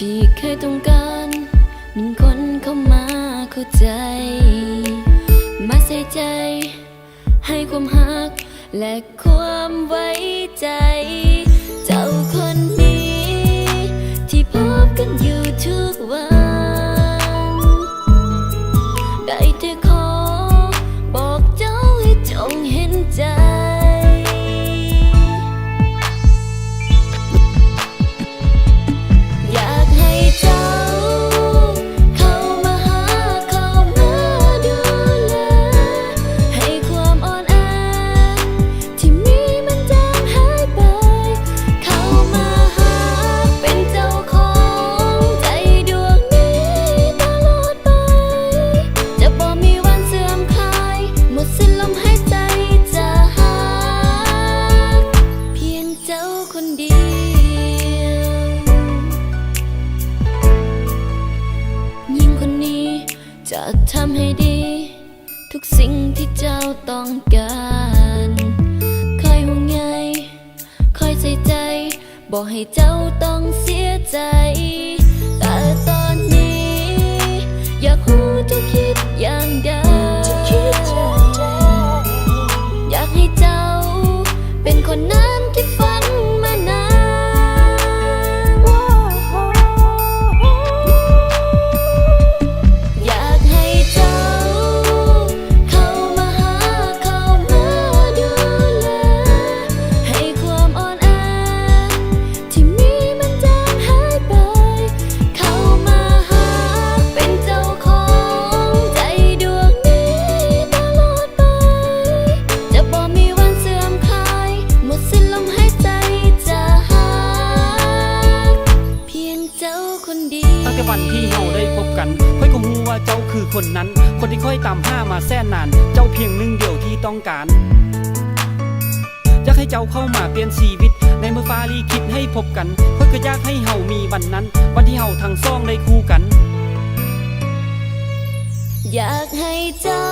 ที่เคยต้องการหนึ่งคนเข้ามาเข้าใจมาใส่ใจให้ความหักและความไว้ใจเจ้าคนนี้ที่พบกันอยู่ทุกวันได้แต่ขอบอกเจ้าให้จงเห็นใจอยากให้เจ้าเข้ามาหาเข้ามาดูแลให้ความอ่อนแอที่มีมันจางหายไปเข้ามาหาเป็นเจ้าของใจดวงนี้ตลอดไปจะบ่มีวันเสื่อมคลายหมดสิ้นลมหายใจจะหาเพียงเจ้าคนเดียวยิ่งคนนี้จะทำให้ดีทุกสิ่งที่เจ้าต้องการคอยห่วงใยคอยใส่ใจบอกให้เจ้าต้องเสียใจแต่ตอนนี้อยากรู้เจ้าคิดอย่างใดอยากให้เจ้าเป็นคนนั้นที่ฝันมานานอยากให้เจ้าเข้ามาหาเข้ามาดูแลให้ความอ่อนแอที่มีมันจางหายไปเข้ามาหาเป็นเจ้าของใจดวงนี้ตลอดไปจะบ่มีวันเสื่อมคลายหมดสิ้นลมหายใจจะหาเพียงเจ้าคนเดียวตั้งแต่วันที่เฮาได้พบกันค่อยก็รู้ว่าเจ้าคือคนนั้นคนที่ค่อยตามหามาแสนนานเจ้าเพียงหนึ่งเดียวที่ต้องการอยากให้เจ้าเข้ามาเปลี่ยนชีวิตในเมื่อฟ้าลิขิตให้พบกันค่อยก็อยากให้เฮามีวันนั้นวันที่เฮาทั้งสองได้คู่กันอยากให้เจ้า